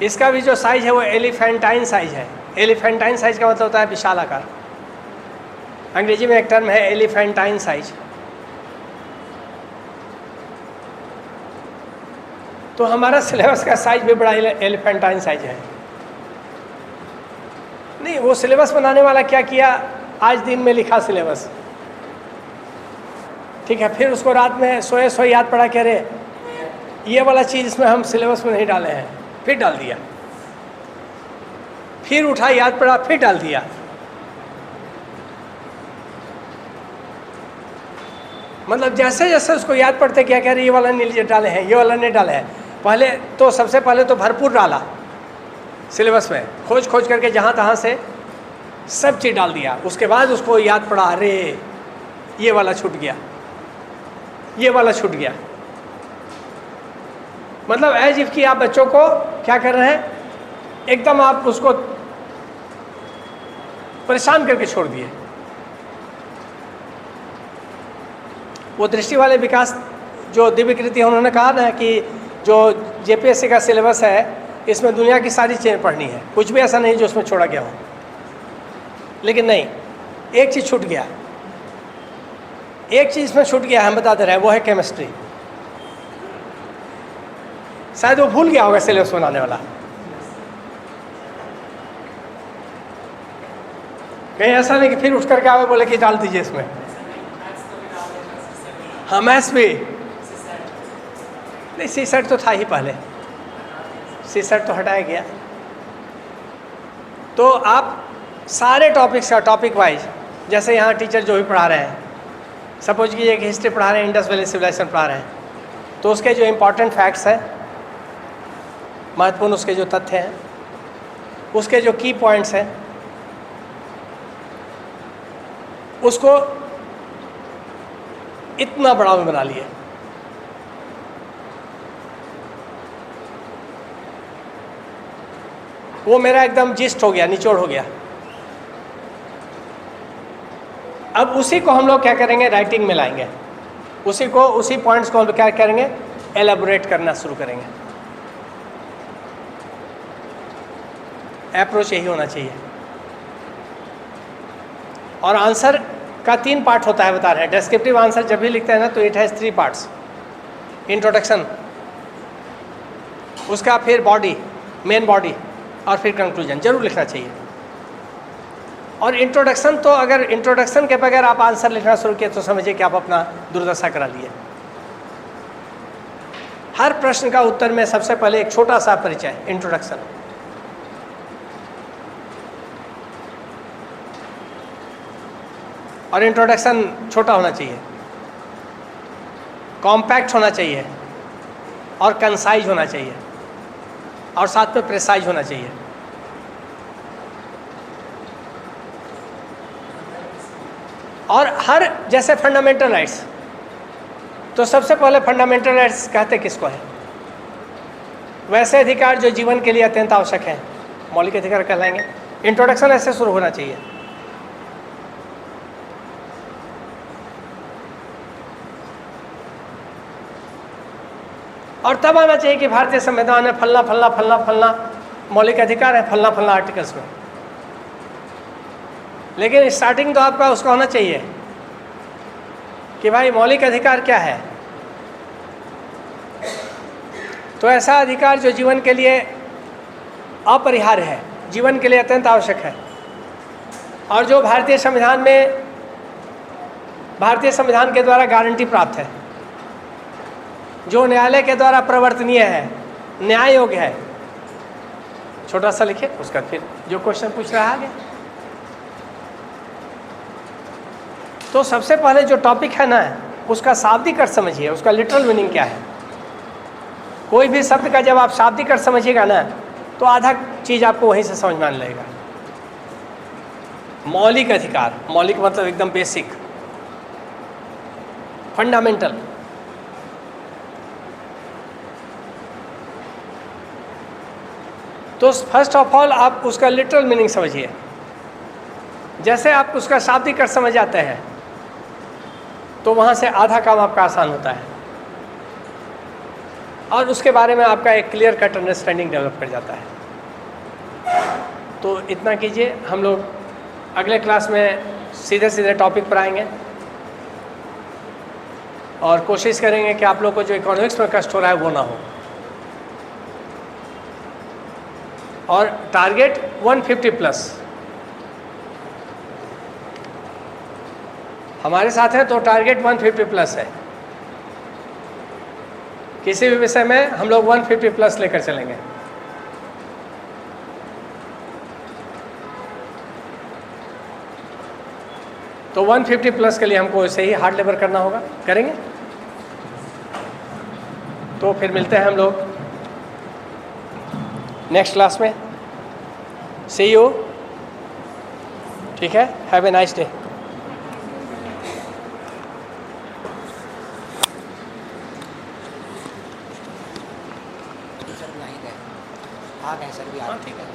इसका भी जो साइज है वो एलिफेंटाइन साइज है। एलिफेंटाइन साइज का मतलब होता है विशाल आकार। अंग्रेजी में एक टर्म है एलिफेंटाइन साइज। तो हमारा सिलेबस का साइज भी बड़ा एलिफेंटाइन साइज है। नहीं, वो सिलेबस बनाने वाला क्या किया, आज दिन में लिखा सिलेबस, ठीक है, फिर उसको रात में सोए सोए याद पड़ा, कह रहे ये वाला चीज़ इसमें हम सिलेबस में नहीं डाले हैं, फिर डाल दिया, फिर उठा याद पड़ा, फिर डाल दिया। मतलब जैसे जैसे उसको याद पड़ते क्या कह रहे ये वाला नहीं डाले हैं, ये वाला नहीं डाले हैं। पहले तो सबसे पहले तो भरपूर डाला सिलेबस में, खोज खोज करके जहाँ तहाँ से सब चीज़ डाल दिया। उसके बाद उसको याद पड़ा, अरे ये वाला छूट गया, ये वाला छूट गया। मतलब एज इफ कि आप बच्चों को क्या कर रहे हैं, एकदम आप उसको परेशान करके छोड़ दिए। वो दृष्टि वाले विकास जो दिव्यकृति है, उन्होंने कहा ना कि जो जेपीएससी का सिलेबस है इसमें दुनिया की सारी चीज़ें पढ़नी है, कुछ भी ऐसा नहीं जो उसमें छोड़ा गया हो। लेकिन नहीं, एक चीज़ छूट गया, एक चीज़ इसमें छूट गया, हम बताते रहे, वो है केमिस्ट्री। शायद वो भूल गया होगा सिलेबस बनाने वाला, कहीं ऐसा नहीं कि फिर उठ करके आवे बोले कि डाल दीजिए इसमें। हाँ, मैथ्स भी नहीं, सी सेट तो था ही पहले, सी सेट तो हटाया गया। तो आप सारे टॉपिक्स का टॉपिक वाइज, जैसे यहाँ टीचर जो भी पढ़ा रहे हैं, सपोज कीजिए कि हिस्ट्री पढ़ा रहे हैं, इंडस वैली सिविलाइजेशन पढ़ा रहे हैं, तो उसके जो इम्पोर्टेंट फैक्ट्स हैं, महत्वपूर्ण उसके जो तथ्य हैं, उसके जो की पॉइंट्स हैं, उसको इतना बड़ा में बना लिए। वो मेरा एकदम जिस्ट हो गया, निचोड़ हो गया। अब उसी को हम लोग क्या करेंगे, राइटिंग में लाएंगे, उसी पॉइंट्स को हम क्या करेंगे, एलेबोरेट करना शुरू करेंगे। अप्रोच यही होना चाहिए। और आंसर का 3 पार्ट होता है, बता रहे हैं। डिस्क्रिप्टिव आंसर जब भी लिखते हैं ना, तो इट हैज़ 3 पार्ट्स। इंट्रोडक्शन, उसका फिर बॉडी, मेन बॉडी, और फिर कंक्लूजन जरूर लिखना चाहिए। और इंट्रोडक्शन तो, अगर इंट्रोडक्शन के बगैर आप आंसर लिखना शुरू किए तो समझिए कि आप अपना दुर्दशा करा लिए। हर प्रश्न का उत्तर में सबसे पहले एक छोटा सा परिचय, इंट्रोडक्शन। और इंट्रोडक्शन छोटा होना चाहिए, कॉम्पैक्ट होना चाहिए, और कंसाइज होना चाहिए, और साथ में प्रिसाइज होना चाहिए। और हर, जैसे फंडामेंटल राइट्स, तो सबसे पहले फंडामेंटल राइट्स कहते किसको है, वैसे अधिकार जो जीवन के लिए अत्यंत आवश्यक है, मौलिक अधिकार कहलाएंगे। इंट्रोडक्शन ऐसे शुरू होना चाहिए। और तब आना चाहिए कि भारतीय संविधान में फलना फलना फलना फलना मौलिक अधिकार है, फलना फलना आर्टिकल्स में। लेकिन स्टार्टिंग तो आपका उसका होना चाहिए कि भाई मौलिक अधिकार क्या है। तो ऐसा अधिकार जो जीवन के लिए अपरिहार्य है, जीवन के लिए अत्यंत आवश्यक है, और जो भारतीय संविधान के द्वारा गारंटी प्राप्त है, जो न्यायालय के द्वारा प्रवर्तनीय है, न्याय योग्य है। छोटा सा लिखिए, उसका फिर जो क्वेश्चन पूछ रहा है आगे। तो सबसे पहले जो टॉपिक है ना, उसका शाब्दिक अर्थ समझिए, उसका लिटरल मीनिंग क्या है। कोई भी शब्द का जब आप शाब्दिक अर्थ समझिएगा ना, तो आधा चीज़ आपको वहीं से समझ में आने लगेगा। मौलिक अधिकार, मौलिक मतलब एकदम बेसिक, फंडामेंटल। तो फर्स्ट ऑफ ऑल आप उसका लिटरल मीनिंग समझिए। जैसे आप उसका शाब्दिक अर्थ समझ जाते हैं, तो वहाँ से आधा काम आपका आसान होता है। और उसके बारे में आपका एक क्लियर कट अंडरस्टैंडिंग डेवलप कर जाता है। तो इतना कीजिए, हम लोग अगले क्लास में सीधे सीधे टॉपिक पर आएंगे और कोशिश करेंगे कि आप लोग को जो इकोनॉमिक्स में कष्ट हो रहा है वो ना हो। और टारगेट 150 प्लस हमारे साथ है, तो टारगेट 150 प्लस है। किसी भी विषय में हम लोग 150 प्लस लेकर चलेंगे। तो 150 प्लस के लिए हमको ऐसे ही हार्ड लेबर करना होगा, करेंगे। तो फिर मिलते हैं हम लोग नेक्स्ट क्लास में। सी यू, ठीक है, have a nice day. Sir भी आ गए, सर भी आ रहे हैं। ठीक है।